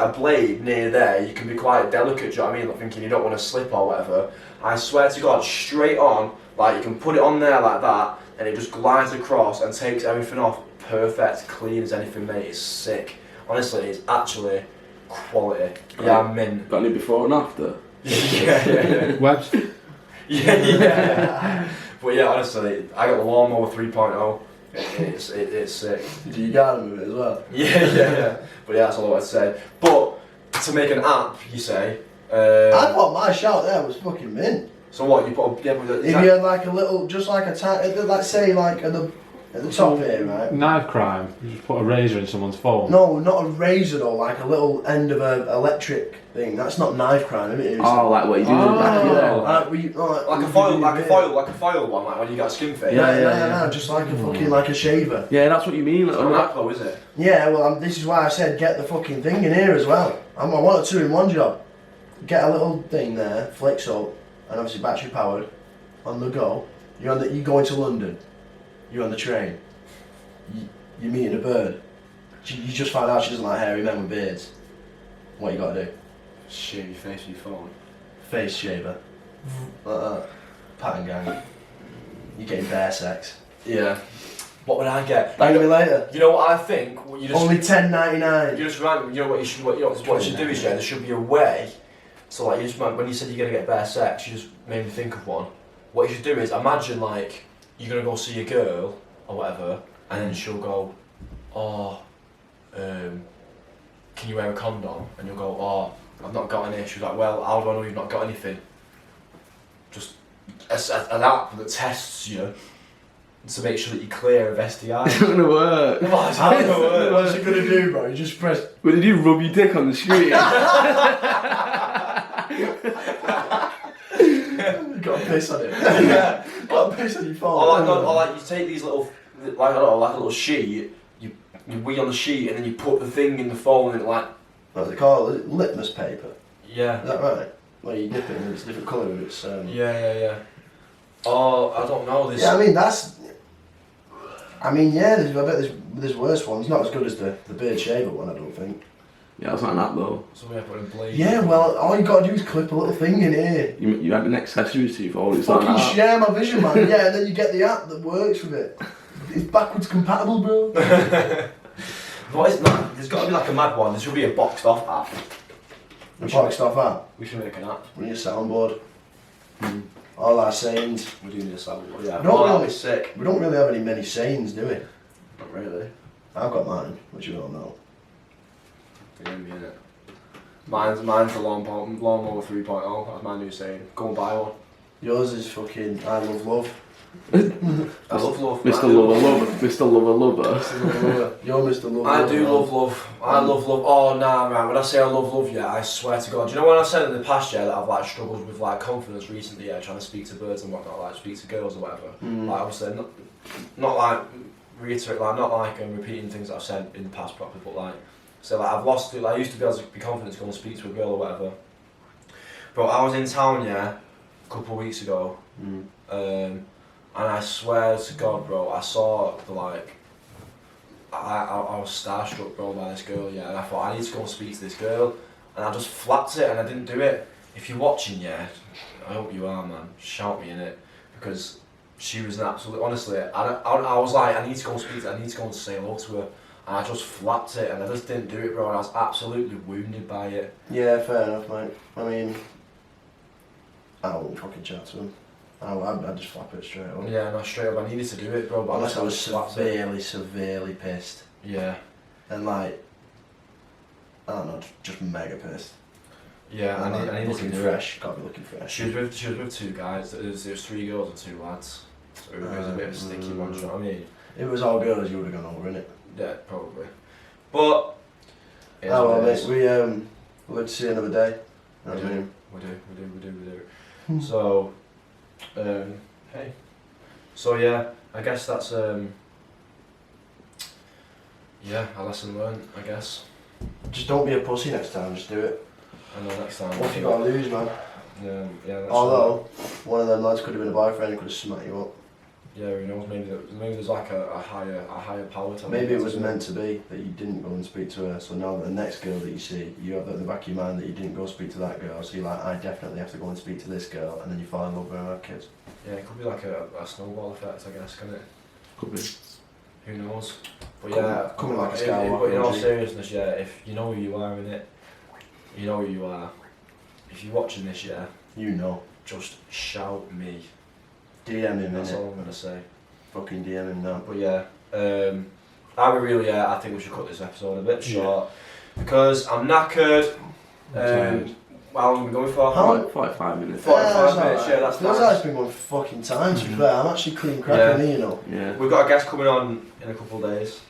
Speaker 1: near there, you can be quite delicate, do you know what I mean? Like thinking you don't want to slip or whatever. I swear to God, straight on, like you can put it on there like that, and it just glides across and takes everything off perfect, clean as anything, mate. It's sick. Honestly, it's actually quality. Yeah, I'm mint.
Speaker 2: got any before and after?
Speaker 1: Yeah.
Speaker 4: Webs.
Speaker 1: Yeah. But yeah, honestly, I got the lawnmower 3.0. It's sick.
Speaker 3: Do you garden with it as well?
Speaker 1: Yeah. But yeah, that's all I wanted to say. But to make an app, you say.
Speaker 3: I thought my shout there was fucking mint.
Speaker 1: So what you put? Yeah, but
Speaker 3: If you had like a little, just like a tiny, like say like at the top here, right?
Speaker 4: Knife crime. You just put a razor in someone's phone.
Speaker 3: No, not a razor though, like a little end of an electric thing. That's not knife crime, is it?
Speaker 2: Oh, like what you do in the back of there.
Speaker 1: like a foil one, like when you got a skin fade.
Speaker 3: Yeah, just like a fucking like a shaver.
Speaker 2: Yeah, that's what you mean.
Speaker 1: It's not an app though, is it?
Speaker 3: Yeah, well, this is why I said get the fucking thing in here as well. I want a 2-in-1 job. Get a little thing there, flicks up, and obviously battery powered, on the go. You go into London. You're on the train. You're meeting a bird. You just found out she doesn't like hairy men with beards. What you gotta do?
Speaker 1: Shave your face with your phone.
Speaker 3: Face shaver. Like that. Pattern gang. You're getting bear sex.
Speaker 1: Yeah. What would I get?
Speaker 3: Thank me later.
Speaker 1: You know what I think? You just,
Speaker 3: Only $10.99.
Speaker 1: You just remind me. You know what you should. What you should do is there should be a way. So like when you said you're gonna get bear sex, you just made me think of one. What you should do is imagine like you're gonna go see a girl or whatever, and then she'll go, can you wear a condom? And you'll go, I've not got any. She's like, well, how do I know you've not got anything? Just an app that tests you to make sure that you're clear of STI.
Speaker 2: It's not gonna work.
Speaker 1: What's gonna work?
Speaker 3: What's it gonna do, bro? You just press.
Speaker 2: What did you rub your dick on the screen?
Speaker 3: Got a piss on it.
Speaker 1: Yeah.
Speaker 3: Got a piss on your phone.
Speaker 1: Or like you take these little, like a little sheet, you you wee on the sheet and then you put the thing in the phone and it like.
Speaker 3: What's it called? Litmus paper.
Speaker 1: Yeah.
Speaker 3: Is that right? Well, you dip it and it's a different colour. It's
Speaker 1: Yeah. Oh, I don't know this.
Speaker 3: Yeah, I mean that's. I mean, yeah. I bet there's worse ones. Not as good as the beard shaver one, I don't think.
Speaker 2: Yeah, it's like that though.
Speaker 1: So we have to put in blade.
Speaker 3: Yeah, well, all you gotta do is clip a little thing in here.
Speaker 2: You had an accessories to your phone. It's like
Speaker 3: Fucking
Speaker 2: that.
Speaker 3: share my vision, man. Yeah, and then you get the app that works with it. It's backwards compatible, bro.
Speaker 1: What is that? There's got to be like a mad one. There should be a boxed off app.
Speaker 3: The boxed off app.
Speaker 1: We should make an app.
Speaker 3: We need a soundboard. All our sayings.
Speaker 1: We do need a soundboard. Yeah.
Speaker 3: No,
Speaker 1: that'd
Speaker 3: no.
Speaker 1: be sick.
Speaker 3: We don't really have many sayings, do we?
Speaker 1: Not really.
Speaker 3: I've got mine, which you all know.
Speaker 1: Yeah, me in it. Mine's the lawnmower 3.0. That's my new saying. Go and buy one.
Speaker 3: Yours is fucking I love love.
Speaker 1: I love love.
Speaker 2: Mr. Lover Lover. Mr. Lover Lover.
Speaker 3: You're Mr. Love.
Speaker 1: I do love love. I love love. Oh nah, man. When I say I love love, yeah, I swear to God. Do you know when I said in the past, yeah, that I've like struggled with like confidence recently, yeah, trying to speak to birds and whatnot, like speak to girls or whatever. Like obviously not like reiterate, like not like repeating things that I've said in the past properly, but like so like I've lost it. Like, I used to be able to be confident to go and speak to a girl or whatever. But I was in town, yeah, a couple of weeks ago, and I swear to God, bro, I saw the like. I was starstruck, bro, by this girl, yeah, and I thought I need to go and speak to this girl, and I just flapped it and I didn't do it. If you're watching, yeah, I hope you are, man. Shout me in it, because she was an absolute. Honestly, I was like, I need to go and speak to her. I need to go and say hello to her, and I just flapped it, and I just didn't do it, bro. And I was absolutely wounded by it.
Speaker 3: Yeah, fair enough, mate. I mean, I wouldn't fucking chat to him. I'd just flap it straight up.
Speaker 1: Yeah, no, straight up. I needed to do it, bro. But
Speaker 3: Unless I was
Speaker 1: just flapped it.
Speaker 3: severely pissed.
Speaker 1: Yeah.
Speaker 3: And like, I don't know, just mega pissed.
Speaker 1: Yeah,
Speaker 3: And
Speaker 1: I needed
Speaker 3: looking
Speaker 1: to do
Speaker 3: fresh. Gotta be looking fresh.
Speaker 1: She was with two guys. There was 3 girls and 2 lads. So it was a bit of a sticky one. Do you know what I mean?
Speaker 3: If it was all girls, you would have gone over, innit?
Speaker 1: Yeah, probably. But. it is
Speaker 3: Oh well,
Speaker 1: what it
Speaker 3: mate.
Speaker 1: is.
Speaker 3: We'll see you another day.
Speaker 1: We
Speaker 3: I
Speaker 1: do.
Speaker 3: mean,
Speaker 1: We do. So, hey. So yeah, I guess that's yeah, a lesson learned, I guess.
Speaker 3: just don't be a pussy next time. Just do it.
Speaker 1: I know next time.
Speaker 3: What have you got to lose, man?
Speaker 1: Yeah. That's
Speaker 3: Although one of them lads could have been a boyfriend and could have smacked you up.
Speaker 1: yeah, who knows? Maybe there's like a higher power to.
Speaker 3: Maybe it was meant to be that you didn't go and speak to her. So now that the next girl that you see, you have that in the back of your mind that you didn't go speak to that girl. So you're like, I definitely have to go and speak to this girl, and then you fall in love with her and have kids.
Speaker 1: Yeah, it could be like a snowball effect, I guess, can it?
Speaker 2: Could be.
Speaker 1: Who knows? But
Speaker 3: Coming-
Speaker 1: yeah,
Speaker 3: coming like a
Speaker 1: but
Speaker 3: Skywalker,
Speaker 1: in all
Speaker 3: G.
Speaker 1: seriousness, yeah, if you know who you are in it, you know who you are. If you're watching this, yeah,
Speaker 3: You know.
Speaker 1: just shout me.
Speaker 3: DM him,
Speaker 1: That's
Speaker 3: innit?
Speaker 1: all I'm gonna say.
Speaker 3: Fucking DM him now.
Speaker 1: But yeah, I think we should cut this episode a bit short because I'm knackered. How long are we going for?
Speaker 3: How-
Speaker 2: 45 minutes.
Speaker 1: 45 minutes, yeah, that's
Speaker 3: feels
Speaker 1: nice.
Speaker 3: like it's been one fucking time, to be fair. I'm actually clean cracking here, you know.
Speaker 2: Yeah.
Speaker 1: We've got a guest coming on in a couple of days.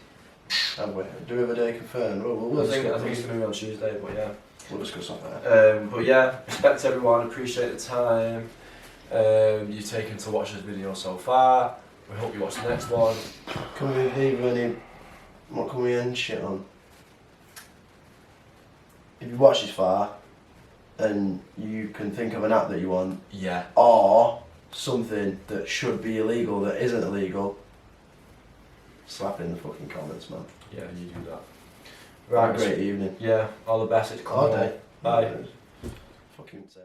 Speaker 3: Have we? Do we have a day confirmed? We'll
Speaker 1: I think
Speaker 3: discuss,
Speaker 1: it's going to be on Tuesday, but yeah.
Speaker 3: we'll discuss that.
Speaker 1: But yeah, respect everyone, appreciate the time you've taken to watch this video so far. We hope you watch the next one.
Speaker 3: Can we leave any... What can we end shit on? If you watch this far, and you can think of an app that you want,
Speaker 1: Yeah.
Speaker 3: or something that should be illegal that isn't illegal, slap it in the fucking comments, man.
Speaker 1: Yeah, you do that.
Speaker 3: Have
Speaker 1: Right,
Speaker 3: a great evening.
Speaker 1: Yeah, all the best. It's
Speaker 3: All
Speaker 1: coming.
Speaker 3: day.
Speaker 1: Bye.
Speaker 3: Fucking say.